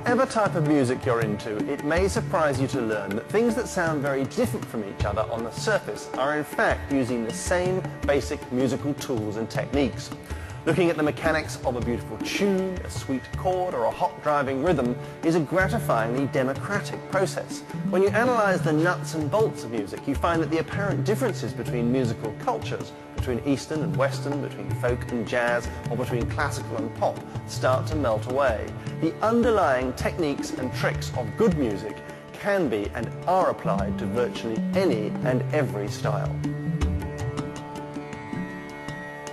Whatever type of music you're into, it may surprise you to learn that things that sound very different from each other on the surface are in fact using the same basic musical tools and techniques. Looking at the mechanics of a beautiful tune, a sweet chord or a hot driving rhythm is a gratifyingly democratic process. When you analyse the nuts and bolts of music, you find that the apparent differences between musical cultures, between Eastern and Western, between folk and jazz, or between classical and pop, start to melt away. The underlying techniques and tricks of good music can be and are applied to virtually any and every style.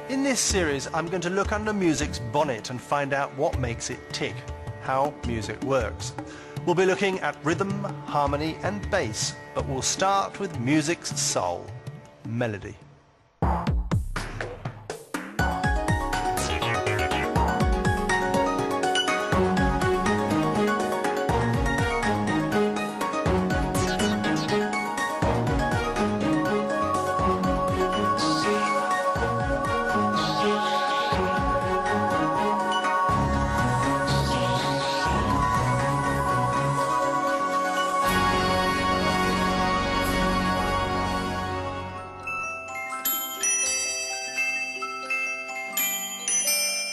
In this series, I'm going to look under music's bonnet and find out what makes it tick, how music works. We'll be looking at rhythm, harmony and bass, but we'll start with music's soul, melody.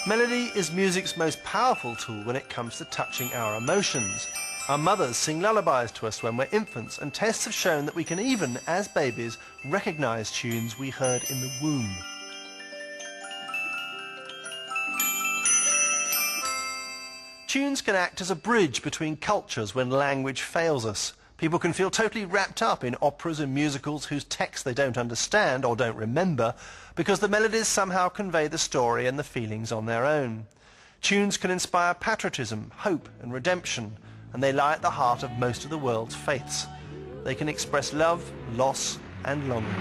Melody is music's most powerful tool when it comes to touching our emotions. Our mothers sing lullabies to us when we're infants, and tests have shown that we can even, as babies, recognise tunes we heard in the womb. Tunes can act as a bridge between cultures when language fails us. People can feel totally wrapped up in operas and musicals whose text they don't understand or don't remember because the melodies somehow convey the story and the feelings on their own. Tunes can inspire patriotism, hope and redemption, and they lie at the heart of most of the world's faiths. They can express love, loss and longing.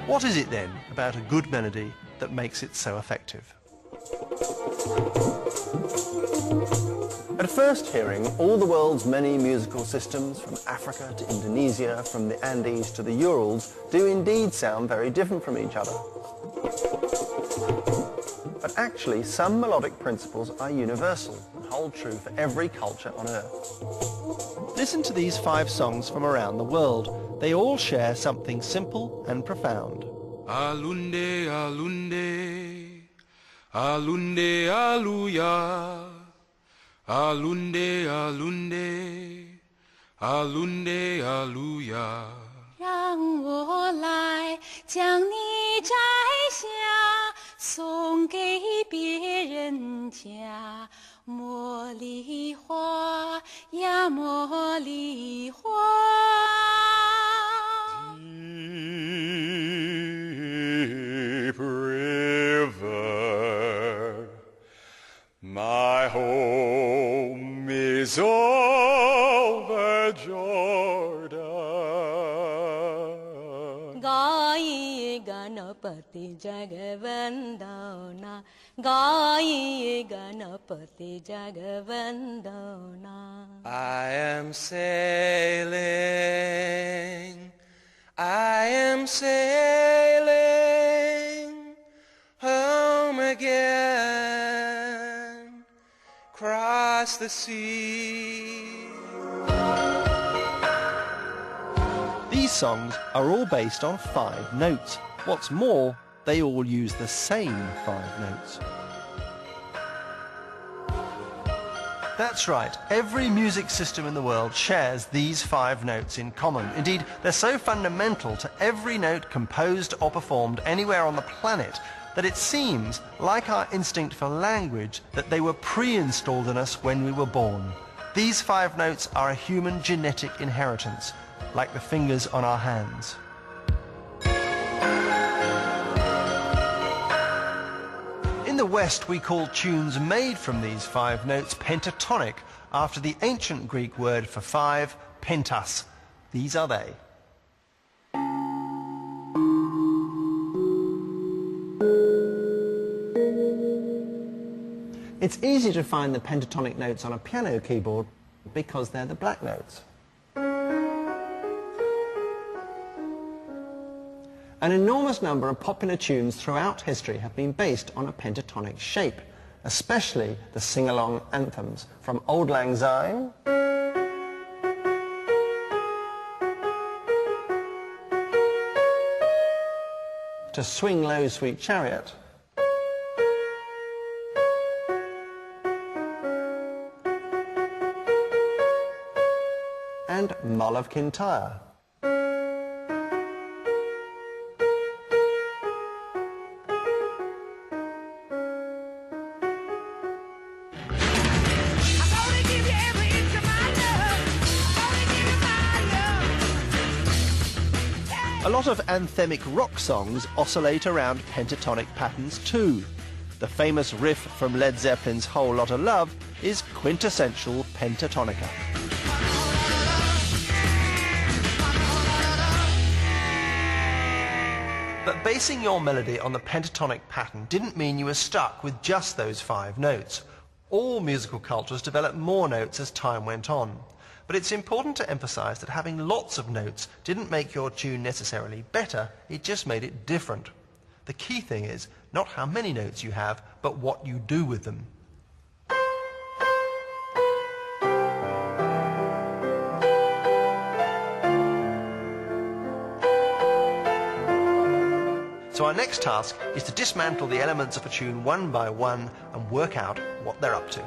What is it then about a good melody that makes it so effective? At first hearing, all the world's many musical systems, from Africa to Indonesia, from the Andes to the Urals, do indeed sound very different from each other. But actually, some melodic principles are universal and hold true for every culture on Earth. Listen to these 5 songs from around the world. They all share something simple and profound. Alunde, alunde, alunde, aluya. Alunde, alunde, alunde, aluya. 让我来将你摘下，送给别人家。茉莉花呀，茉莉花。Deep river, my home is over Jordan. Gaye Ganapati Jagavandana, Gaye Ganapati Jagavandana. I am sailing home again, across the sea. These songs are all based on 5 notes. What's more, they all use the same 5 notes. That's right, every music system in the world shares these 5 notes in common. Indeed, they're so fundamental to every note composed or performed anywhere on the planet that it seems, like our instinct for language, that they were pre-installed in us when we were born. These 5 notes are a human genetic inheritance, like the fingers on our hands. In the West, we call tunes made from these 5 notes pentatonic, after the ancient Greek word for 5, pentas. These are they. It's easy to find the pentatonic notes on a piano keyboard because they're the black notes. An enormous number of popular tunes throughout history have been based on a pentatonic shape, especially the sing-along anthems, from Auld Lang Syne to Swing Low, Sweet Chariot, and Mull of Kintyre. A lot of anthemic rock songs oscillate around pentatonic patterns too. The famous riff from Led Zeppelin's Whole Lotta Love is quintessential pentatonica. But basing your melody on the pentatonic pattern didn't mean you were stuck with just those 5 notes. All musical cultures developed more notes as time went on. But it's important to emphasize that having lots of notes didn't make your tune necessarily better, it just made it different. The key thing is not how many notes you have, but what you do with them. So our next task is to dismantle the elements of a tune one by one and work out what they're up to.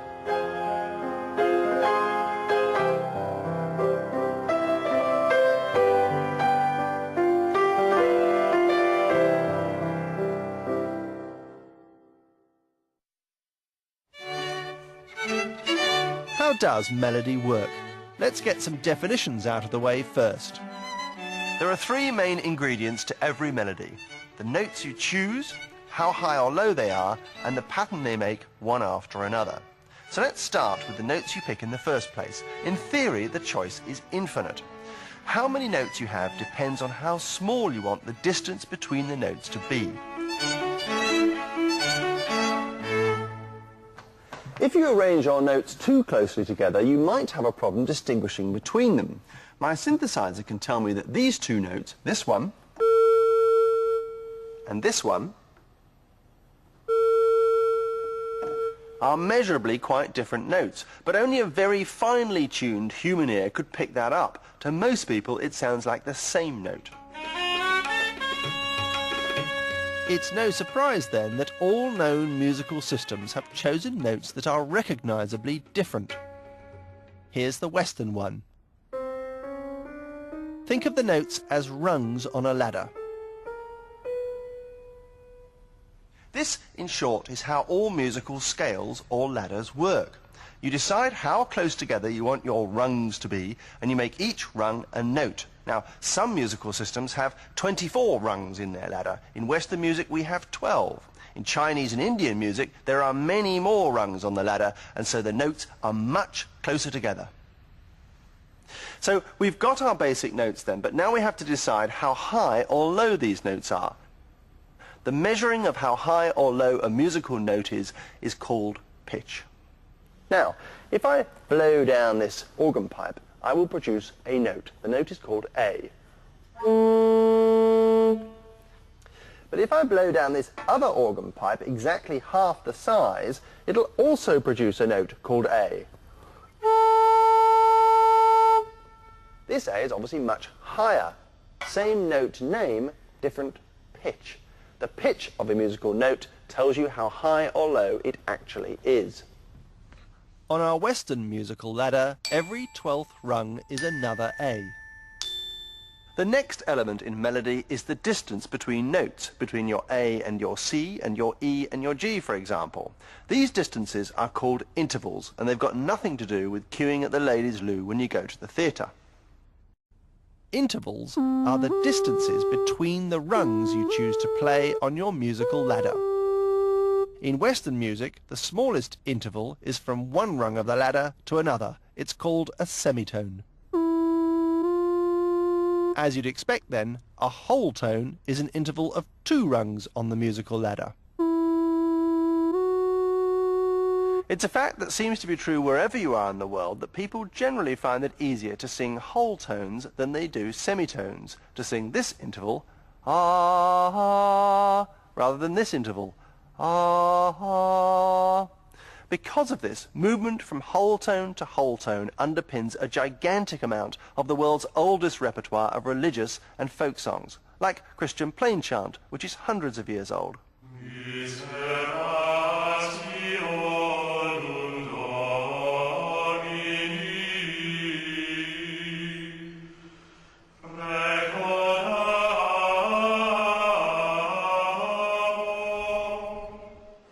How does melody work? Let's get some definitions out of the way first. There are 3 main ingredients to every melody: the notes you choose, how high or low they are, and the pattern they make one after another. So let's start with the notes you pick in the first place. In theory, the choice is infinite. How many notes you have depends on how small you want the distance between the notes to be. If you arrange your notes too closely together, you might have a problem distinguishing between them. My synthesizer can tell me that these 2 notes, this one and this one, are measurably quite different notes, but only a very finely tuned human ear could pick that up. To most people, it sounds like the same note. It's no surprise then that all known musical systems have chosen notes that are recognizably different. Here's the Western one. Think of the notes as rungs on a ladder. This, in short, is how all musical scales or ladders work. You decide how close together you want your rungs to be, and you make each rung a note. Now, some musical systems have 24 rungs in their ladder. In Western music, we have 12. In Chinese and Indian music, there are many more rungs on the ladder, and so the notes are much closer together. So we've got our basic notes then, but now we have to decide how high or low these notes are. The measuring of how high or low a musical note is called pitch. Now, if I blow down this organ pipe, I will produce a note. The note is called A. But if I blow down this other organ pipe exactly half the size, it'll also produce a note called A. This A is obviously much higher. Same note name, different pitch. The pitch of a musical note tells you how high or low it actually is. On our Western musical ladder, every 12th rung is another A. The next element in melody is the distance between notes, between your A and your C and your E and your G, for example. These distances are called intervals, and they've got nothing to do with queuing at the ladies' loo when you go to the theatre. Intervals are the distances between the rungs you choose to play on your musical ladder. In Western music, the smallest interval is from one rung of the ladder to another. It's called a semitone. As you'd expect then, a whole tone is an interval of 2 rungs on the musical ladder. It's a fact that seems to be true wherever you are in the world, that people generally find it easier to sing whole tones than they do semitones. To sing this interval, ah, rather than this interval, ah. Because of this, movement from whole tone to whole tone underpins a gigantic amount of the world's oldest repertoire of religious and folk songs, like Christian plain chant, which is hundreds of years old.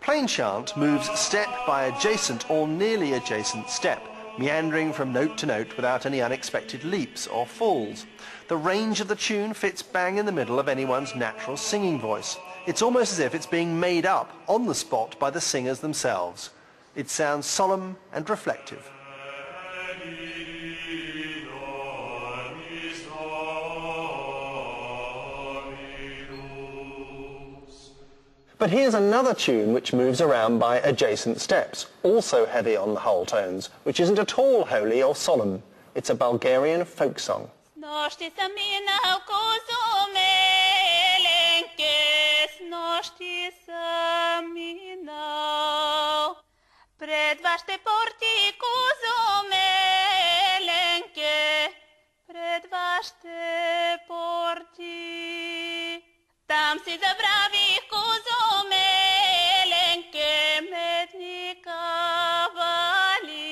Plain chant moves step by adjacent or nearly adjacent step, meandering from note to note without any unexpected leaps or falls. The range of the tune fits bang in the middle of anyone's natural singing voice. It's almost as if it's being made up on the spot by the singers themselves. It sounds solemn and reflective. But here's another tune which moves around by adjacent steps, also heavy on the whole tones, which isn't at all holy or solemn. It's a Bulgarian folk song. Tam si zabravi kuzo melenke medni kavali.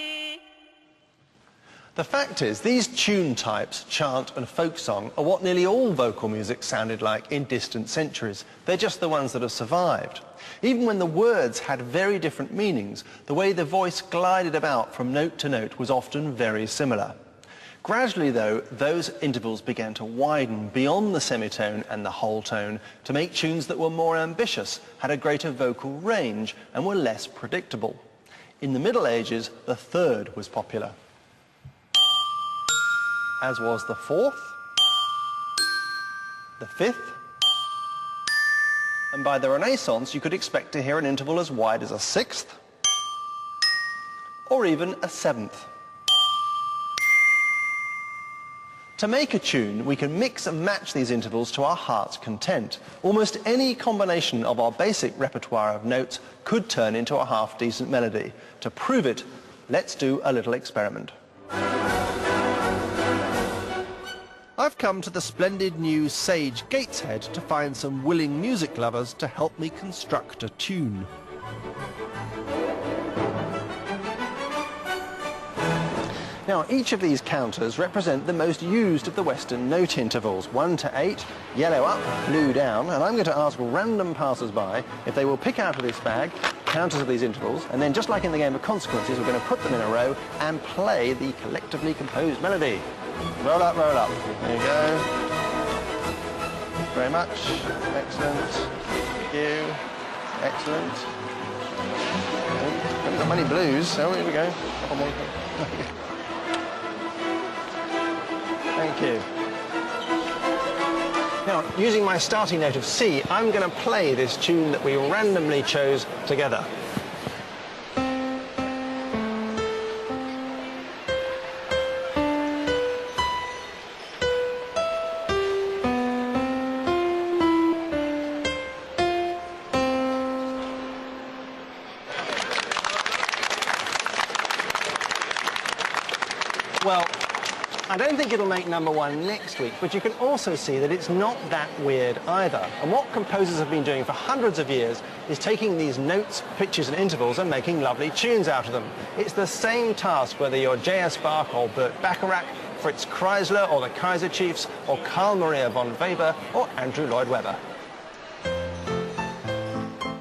The fact is, these tune types, chant and folk song, are what nearly all vocal music sounded like in distant centuries. They're just the ones that have survived. Even when the words had very different meanings, the way the voice glided about from note to note was often very similar. Gradually, though, those intervals began to widen beyond the semitone and the whole tone to make tunes that were more ambitious, had a greater vocal range, and were less predictable. In the Middle Ages, the third was popular, as was the fourth, the fifth, and by the Renaissance you could expect to hear an interval as wide as a sixth, or even a seventh. To make a tune, we can mix and match these intervals to our heart's content. Almost any combination of our basic repertoire of notes could turn into a half-decent melody. To prove it, let's do a little experiment. I've come to the splendid new Sage Gateshead to find some willing music lovers to help me construct a tune. Now, each of these counters represent the most used of the Western note intervals. 1 to 8, yellow up, blue down, and I'm going to ask random passers-by if they will pick out of this bag counters of these intervals, and then just like in the game of consequences, we're going to put them in a row and play the collectively composed melody. Roll up, roll up. There you go. Very much. Excellent. Thank you. Excellent. Haven't got many blues. Oh, here we go. Couple more. Thank you. Now, using my starting note of C, I'm going to play this tune that we randomly chose together. Well, I don't think it'll make number one next week, but you can also see that it's not that weird either. And what composers have been doing for hundreds of years is taking these notes, pitches and intervals and making lovely tunes out of them. It's the same task whether you're J.S. Bach or Burt Bacharach, Fritz Kreisler or the Kaiser Chiefs, or Carl Maria von Weber or Andrew Lloyd Webber.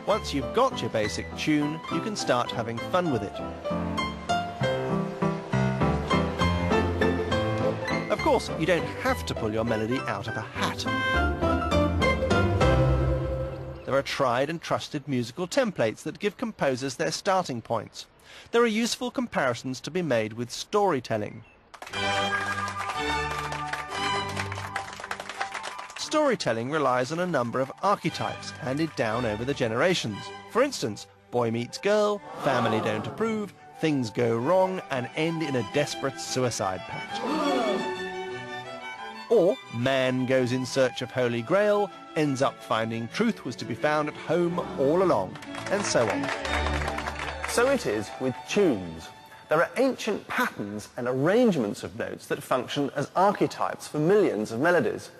Once you've got your basic tune, you can start having fun with it. Of course, you don't have to pull your melody out of a hat. There are tried and trusted musical templates that give composers their starting points. There are useful comparisons to be made with storytelling. Storytelling relies on a number of archetypes handed down over the generations. For instance, boy meets girl, family don't approve, things go wrong and end in a desperate suicide pact. Or man goes in search of Holy Grail, ends up finding truth was to be found at home all along, and so on. So it is with tunes. There are ancient patterns and arrangements of notes that function as archetypes for millions of melodies.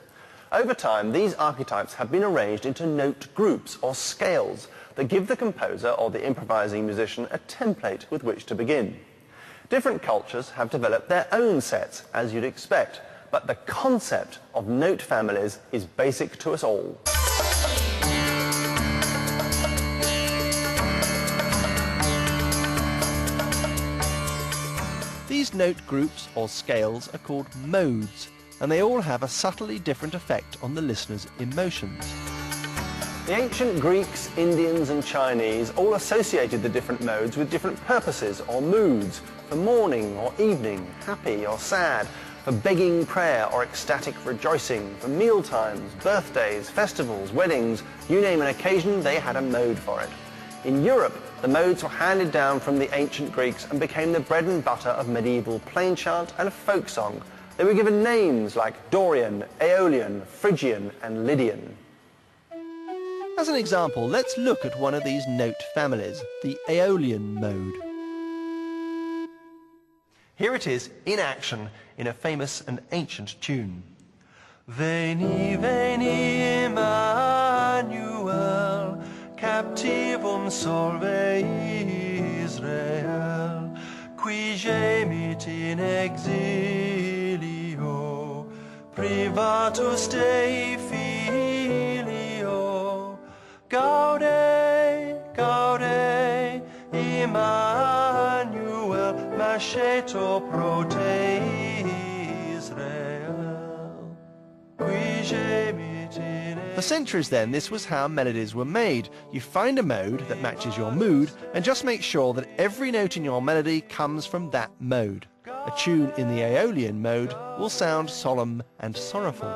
Over time, these archetypes have been arranged into note groups or scales that give the composer or the improvising musician a template with which to begin. Different cultures have developed their own sets, as you'd expect, but the concept of note families is basic to us all. These note groups or scales are called modes, and they all have a subtly different effect on the listener's emotions. The ancient Greeks, Indians and Chinese all associated the different modes with different purposes or moods, for morning or evening, happy or sad, for begging prayer or ecstatic rejoicing, for meal times, birthdays, festivals, weddings, you name an occasion, they had a mode for it. In Europe, the modes were handed down from the ancient Greeks and became the bread and butter of medieval plain chant and folk song. They were given names like Dorian, Aeolian, Phrygian and Lydian. As an example, let's look at one of these note families, the Aeolian mode. Here it is in action in a famous and ancient tune. Veni, veni, Emmanuel, captivum solve Israel, qui gemit in exilio, privatus Dei filio, gaude, gaude, Emmanuel, masceto pro te Israel, qui gemit in. For centuries then, this was how melodies were made. You find a mode that matches your mood and just make sure that every note in your melody comes from that mode. A tune in the Aeolian mode will sound solemn and sorrowful.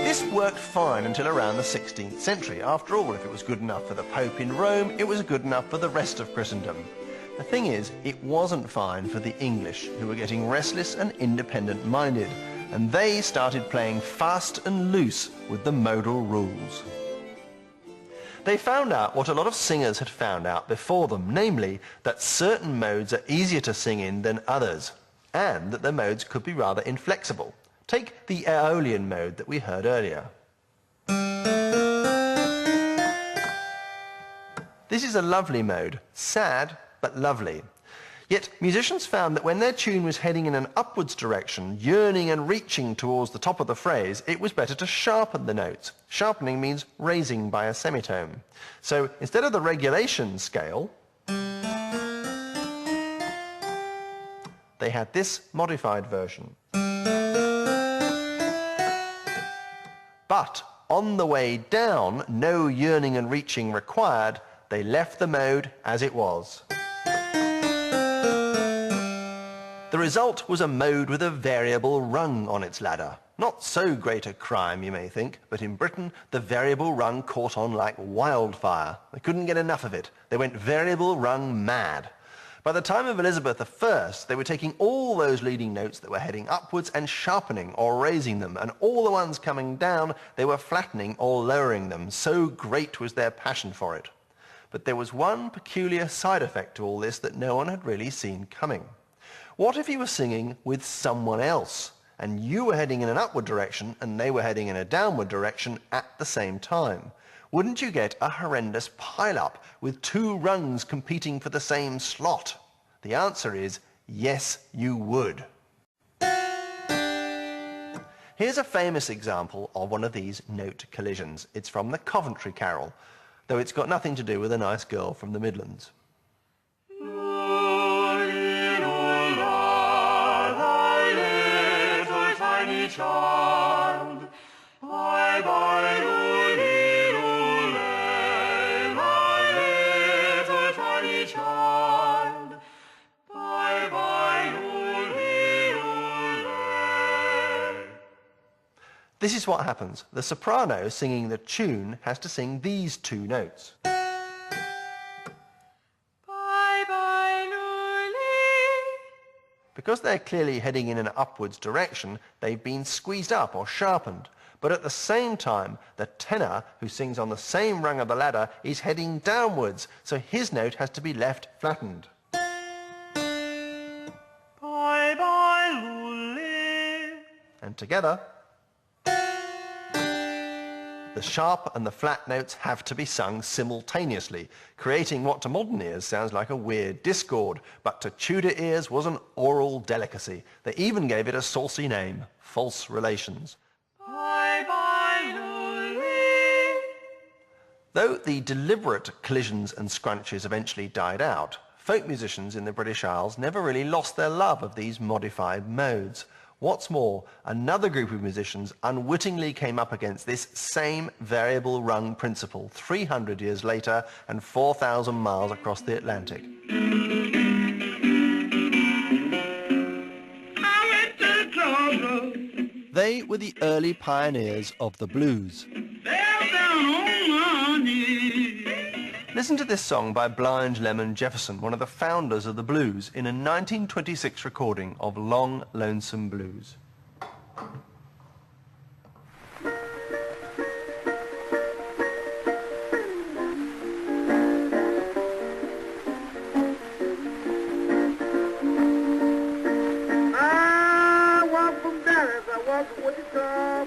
This worked fine until around the 16th century. After all, if it was good enough for the Pope in Rome, it was good enough for the rest of Christendom. The thing is, it wasn't fine for the English, who were getting restless and independent-minded, and they started playing fast and loose with the modal rules. They found out what a lot of singers had found out before them, namely that certain modes are easier to sing in than others, and that the modes could be rather inflexible. Take the Aeolian mode that we heard earlier. This is a lovely mode, sad but lovely. Yet musicians found that when their tune was heading in an upwards direction, yearning and reaching towards the top of the phrase, it was better to sharpen the notes. Sharpening means raising by a semitone. So instead of the regulation scale, they had this modified version. But on the way down, no yearning and reaching required, they left the mode as it was. The result was a mode with a variable rung on its ladder. Not so great a crime, you may think, but in Britain the variable rung caught on like wildfire. They couldn't get enough of it. They went variable rung mad. By the time of Elizabeth I, they were taking all those leading notes that were heading upwards and sharpening or raising them, and all the ones coming down, they were flattening or lowering them. So great was their passion for it. But there was one peculiar side effect to all this that no one had really seen coming. What if you were singing with someone else, and you were heading in an upward direction and they were heading in a downward direction at the same time? Wouldn't you get a horrendous pile-up with two rungs competing for the same slot? The answer is yes, you would. Here's a famous example of one of these note collisions. It's from the Coventry Carol, though it's got nothing to do with a nice girl from the Midlands. Child, bye bye, little lay, my little tiny child, bye bye. This is what happens. The soprano singing the tune has to sing these two notes. Bye-bye, Luli. Because they're clearly heading in an upwards direction, they've been squeezed up or sharpened. But at the same time, the tenor, who sings on the same rung of the ladder, is heading downwards, so his note has to be left flattened. Bye-bye, Luli. And together, the sharp and the flat notes have to be sung simultaneously, creating what to modern ears sounds like a weird discord, but to Tudor ears was an oral delicacy. They even gave it a saucy name, false relations. Bye-bye, Luli. Though the deliberate collisions and scrunches eventually died out, folk musicians in the British Isles never really lost their love of these modified modes. What's more, another group of musicians unwittingly came up against this same variable rung principle 300 years later and 4,000 miles across the Atlantic. They were the early pioneers of the blues. Listen to this song by Blind Lemon Jefferson, one of the founders of the blues, in a 1926 recording of Long Lonesome Blues. I walk from Dallas, I walk from Wichita.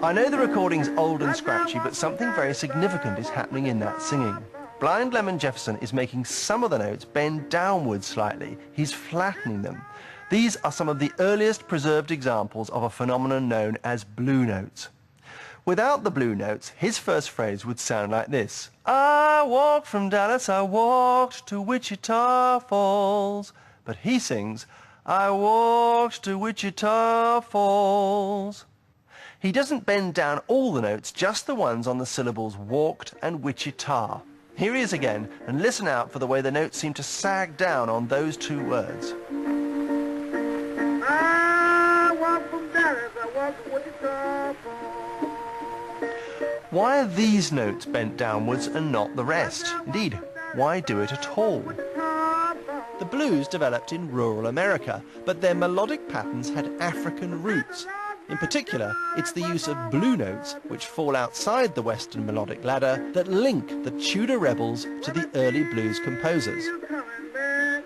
I know the recording's old and scratchy, but something very significant is happening in that singing. Blind Lemon Jefferson is making some of the notes bend downwards slightly. He's flattening them. These are some of the earliest preserved examples of a phenomenon known as blue notes. Without the blue notes, his first phrase would sound like this. I walked from Dallas, I walked to Wichita Falls. But he sings, I walked to Wichita Falls. He doesn't bend down all the notes, just the ones on the syllables walked and Wichita. Here he is again, and listen out for the way the notes seem to sag down on those two words. I walk from Dallas, I walk to Wichita. Why are these notes bent downwards and not the rest? Indeed, why do it at all? The blues developed in rural America, but their melodic patterns had African roots. In particular, it's the use of blue notes, which fall outside the Western melodic ladder, that link the Tudor rebels to the early blues composers.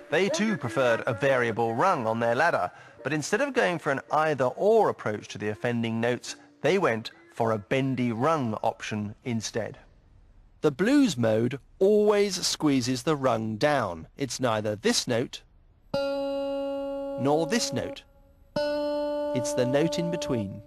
They too preferred a variable rung on their ladder, but instead of going for an either-or approach to the offending notes, they went for a bendy rung option instead. The blues mode always squeezes the rung down. It's neither this note nor this note. It's the note in between.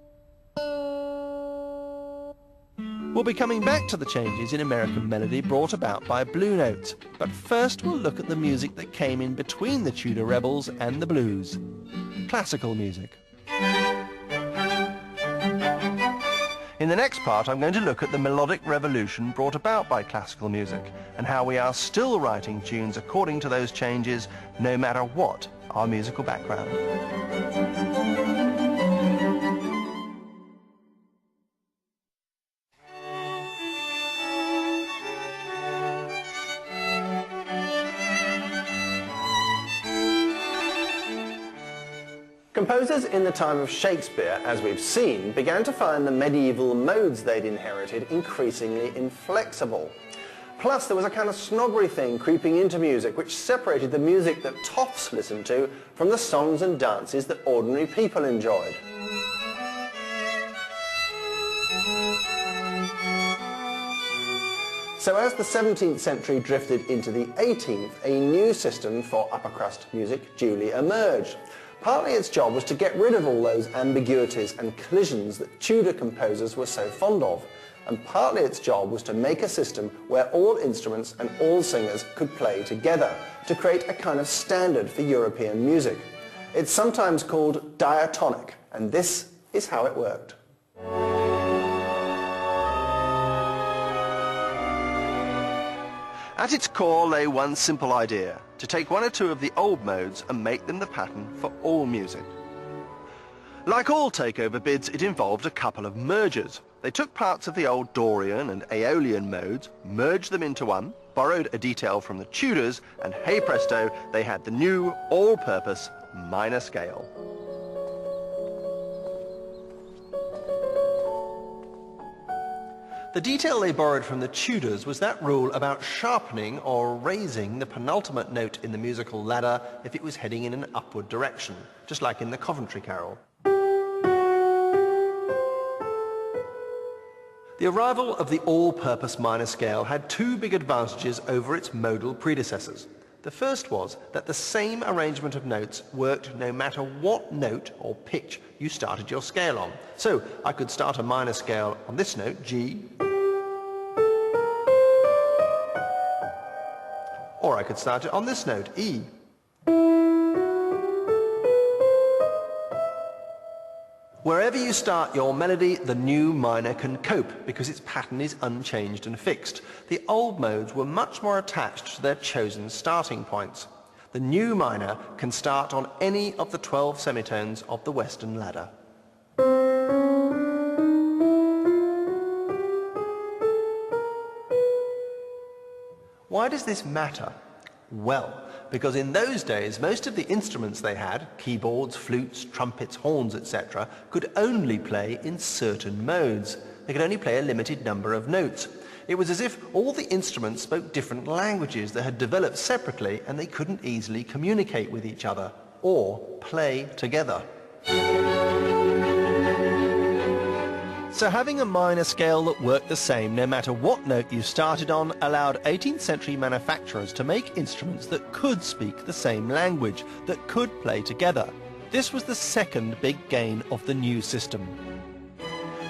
We'll be coming back to the changes in American melody brought about by blue notes, but first we'll look at the music that came in between the Tudor rebels and the blues. Classical music. In the next part, I'm going to look at the melodic revolution brought about by classical music and how we are still writing tunes according to those changes, no matter what our musical background. Composers in the time of Shakespeare, as we've seen, began to find the medieval modes they'd inherited increasingly inflexible. Plus, there was a kind of snobbery thing creeping into music which separated the music that toffs listened to from the songs and dances that ordinary people enjoyed. So as the 17th century drifted into the 18th, a new system for upper crust music duly emerged. Partly its job was to get rid of all those ambiguities and collisions that Tudor composers were so fond of, and partly its job was to make a system where all instruments and all singers could play together, to create a kind of standard for European music. It's sometimes called diatonic, and this is how it worked. At its core lay one simple idea, to take one or two of the old modes and make them the pattern for all music. Like all takeover bids, it involved a couple of mergers. They took parts of the old Dorian and Aeolian modes, merged them into one, borrowed a detail from the Tudors, and hey presto, they had the new, all-purpose minor scale. The detail they borrowed from the Tudors was that rule about sharpening or raising the penultimate note in the musical ladder if it was heading in an upward direction, just like in the Coventry Carol. The arrival of the all-purpose minor scale had two big advantages over its modal predecessors. The first was that the same arrangement of notes worked no matter what note or pitch you started your scale on. So I could start a minor scale on this note, G, or I could start it on this note, E. Wherever you start your melody, the new minor can cope because its pattern is unchanged and fixed. The old modes were much more attached to their chosen starting points. The new minor can start on any of the 12 semitones of the Western ladder. Why does this matter? Well, because in those days, most of the instruments they had, keyboards, flutes, trumpets, horns, etc., could only play in certain modes. They could only play a limited number of notes. It was as if all the instruments spoke different languages that had developed separately and they couldn't easily communicate with each other or play together. So having a minor scale that worked the same no matter what note you started on allowed 18th century manufacturers to make instruments that could speak the same language, that could play together. This was the second big gain of the new system.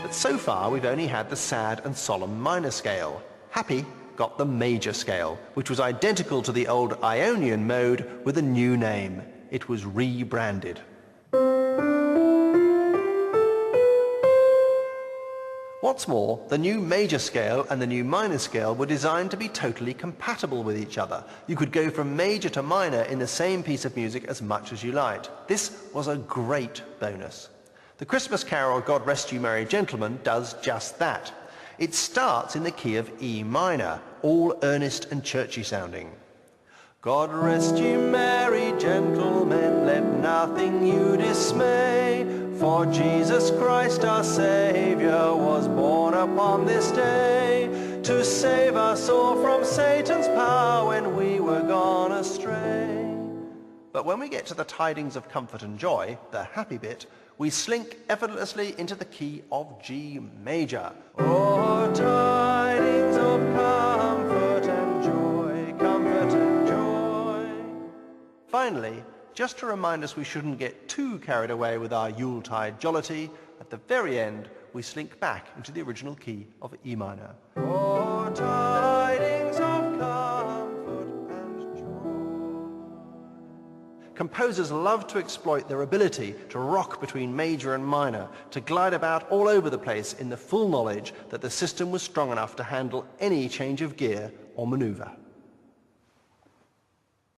But so far we've only had the sad and solemn minor scale. Happy got the major scale, which was identical to the old Ionian mode with a new name. It was rebranded. What's more, the new major scale and the new minor scale were designed to be totally compatible with each other. You could go from major to minor in the same piece of music as much as you liked. This was a great bonus. The Christmas carol God Rest You Merry Gentlemen does just that. It starts in the key of E minor, all earnest and churchy sounding. God rest ye merry gentlemen, let nothing you dismay, for Jesus Christ our Saviour was born upon this day, to save us all from Satan's power when we were gone astray. But when we get to the tidings of comfort and joy, the happy bit, we slink effortlessly into the key of G major. Oh, tidings of comfort and joy, comfort and joy. Finally, just to remind us we shouldn't get too carried away with our Yuletide jollity, at the very end we slink back into the original key of E minor. Oh, tidings of comfort and joy. Composers love to exploit their ability to rock between major and minor, to glide about all over the place in the full knowledge that the system was strong enough to handle any change of gear or maneuver.